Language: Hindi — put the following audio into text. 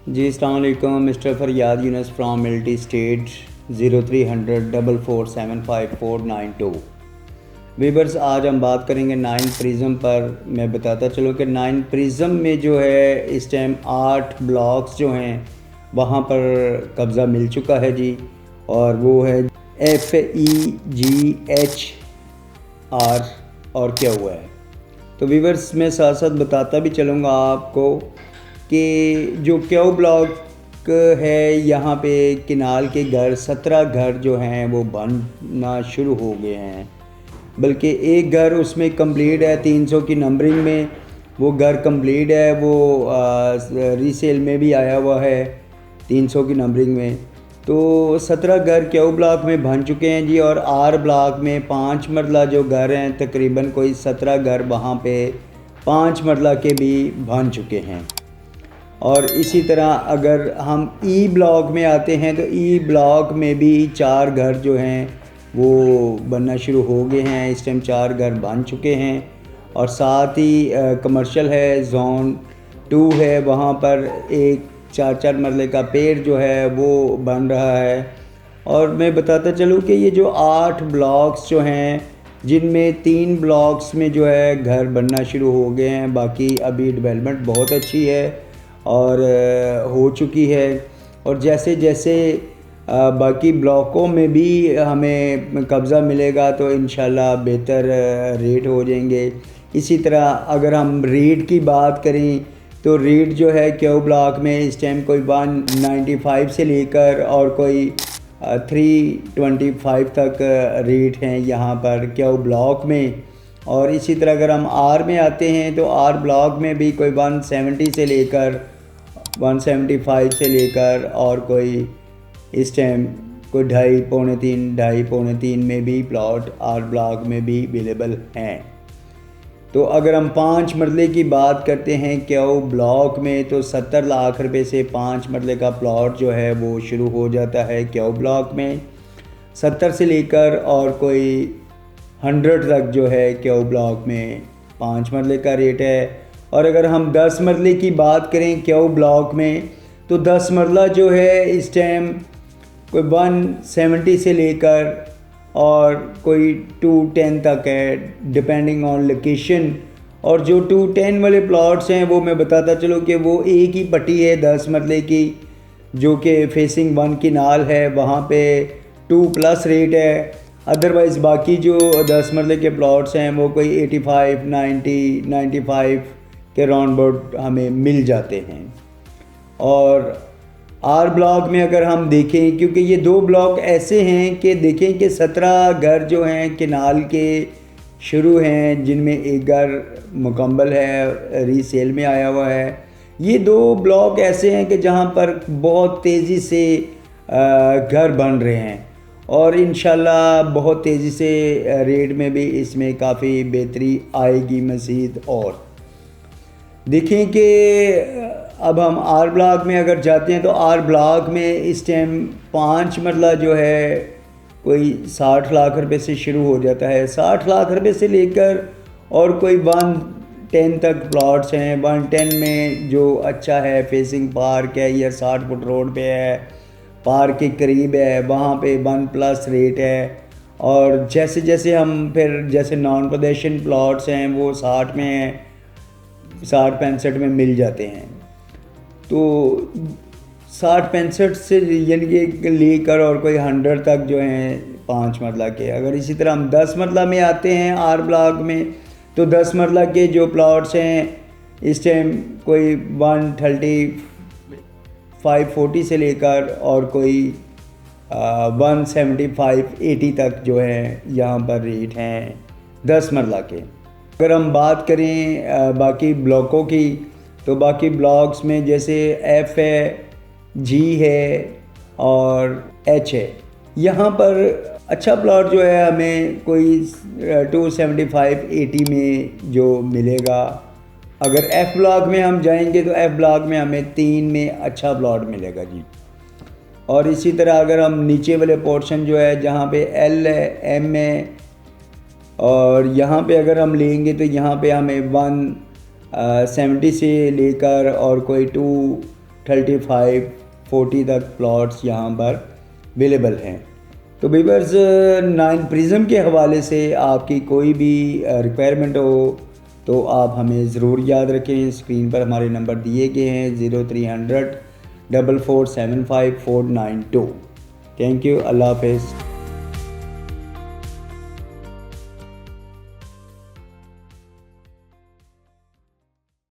जी अस्सलाम वालेकुम। मिस्टर फरियाद यूनस फ्राम मिल्टी स्टेट 030044759492। वीवर्स, आज हम बात करेंगे 9 प्रिज्म पर। मैं बताता चलो कि 9 प्रिज्म में जो है इस टाइम 8 ब्लॉक्स जो हैं वहाँ पर कब्ज़ा मिल चुका है जी। और वो है FEGHR और क्या हुआ है। तो वीवर्स, मैं साथ साथ बताता भी चलूँगा आपको कि जो क्यू ब्लॉक है यहाँ पे किनाल के घर 17 घर जो हैं वो बनना शुरू हो गए हैं। बल्कि एक घर उसमें कंप्लीट है 300 की नंबरिंग में, वो घर कंप्लीट है, वो रीसेल में भी आया हुआ है 300 की नंबरिंग में। तो 17 घर क्यू ब्लॉक में बन चुके हैं जी। और आर ब्लॉक में 5 मरला जो घर हैं, तकरीबन कोई 17 घर वहाँ पे 5 मरला के भी बन चुके हैं। और इसी तरह अगर हम ई ब्लॉक में आते हैं तो ई ब्लॉक में भी 4 घर जो हैं वो बनना शुरू हो गए हैं। इस टाइम 4 घर बन चुके हैं। और साथ ही कमर्शियल है, जोन 2 है, वहाँ पर एक 4-4 मरले का पेड़ जो है वो बन रहा है। और मैं बताता चलूँ कि ये जो 8 ब्लॉक्स जो हैं, जिनमें 3 ब्लॉक्स में जो है घर बनना शुरू हो गए हैं, बाकी अभी डेवलपमेंट बहुत अच्छी है और हो चुकी है। और जैसे जैसे बाकी ब्लॉकों में भी हमें कब्ज़ा मिलेगा तो इंशाल्लाह बेहतर रेट हो जाएंगे। इसी तरह अगर हम रेट की बात करें तो रेट जो है क्यू ब्लॉक में इस टाइम कोई 195 से लेकर और कोई 325 तक रेट हैं यहाँ पर क्यू ब्लॉक में। और इसी तरह अगर हम आर में आते हैं तो आर ब्लॉक में भी कोई 170 से लेकर 175 से लेकर और कोई इस टाइम कोई 2.5 में भी प्लॉट आर ब्लॉक में भी अवेलेबल हैं। तो अगर हम 5 मरले की बात करते हैं क्यू ब्लॉक में तो 70 लाख रुपए से 5 मरले का प्लॉट जो है वो शुरू हो जाता है क्यू ब्लॉक में। 70 से लेकर और कोई 100 तक जो है क्यू ब्लॉक में 5 मरले का रेट है। और अगर हम 10 मरले की बात करें क्यू ब्लॉक में तो 10 मरला जो है इस टाइम कोई 170 से लेकर और कोई 210 तक है, डिपेंडिंग ऑन लोकेशन। और जो 210 वाले प्लॉट्स हैं वो मैं बताता चलूँ कि वो एक ही पट्टी है 10 मरले की, जो कि फेसिंग 1 किनाल है, वहाँ पे 2+ रेट है। अदरवाइज़ बाकी जो 10 मरले के प्लॉट्स हैं वो कोई 85, 90, 95 के राउंड अबाउट हमें मिल जाते हैं। और आर ब्लॉक में अगर हम देखें, क्योंकि ये 2 ब्लॉक ऐसे हैं कि देखें कि 17 घर जो हैं किनाल के शुरू हैं, जिनमें एक घर मुकम्मल है, रीसेल में आया हुआ है। ये 2 ब्लॉक ऐसे हैं कि जहाँ पर बहुत तेज़ी से घर बन रहे हैं और इंशाल्लाह बहुत तेज़ी से रेट में भी इसमें काफ़ी बेहतरी आएगी मज़ीद। और देखें कि अब हम आर ब्लॉक में अगर जाते हैं तो आर ब्लॉक में इस टाइम 5 मरला जो है कोई 60 लाख रुपए से शुरू हो जाता है। 60 लाख रुपए से लेकर और कोई 110 तक प्लॉट्स हैं। 110 में जो अच्छा है, फेसिंग पार्क है या 60 फुट रोड पे है, पार्क के करीब है, वहाँ पे 1+ रेट है। और जैसे जैसे हम फिर जैसे नॉन पोजेशन प्लॉट्स हैं वो 60 में हैं, 60-65 में मिल जाते हैं। तो 60-65 से यानी कि लेकर और कोई 100 तक जो हैं 5 मरला के। अगर इसी तरह हम 10 मरला में आते हैं आर ब्लॉक में तो 10 मरला के जो प्लॉट्स हैं इस टाइम कोई 135-40 से लेकर और कोई 175-80 तक जो है यहाँ पर रेट हैं 10 मरला के। अगर हम बात करें बाकी ब्लॉकों की तो बाकी ब्लॉक्स में जैसे F है, G है और H है, यहाँ पर अच्छा प्लॉट जो है हमें कोई 275-80 में जो मिलेगा। अगर F ब्लॉक में हम जाएंगे तो F ब्लॉक में हमें 3 में अच्छा प्लॉट मिलेगा जी। और इसी तरह अगर हम नीचे वाले पोर्शन जो है जहाँ पे L है, M है और यहाँ पे अगर हम लेंगे तो यहाँ पे हमें 170 से लेकर और कोई 35-40 तक प्लॉट्स यहाँ पर अवेलेबल हैं। तो वीवर्स 9 प्रिज्म के हवाले से आपकी कोई भी रिक्वायरमेंट हो तो आप हमें ज़रूर याद रखें। स्क्रीन पर हमारे नंबर दिए गए हैं 0300 4475 492। थैंक यू, अल्लाह हाफ़िज़।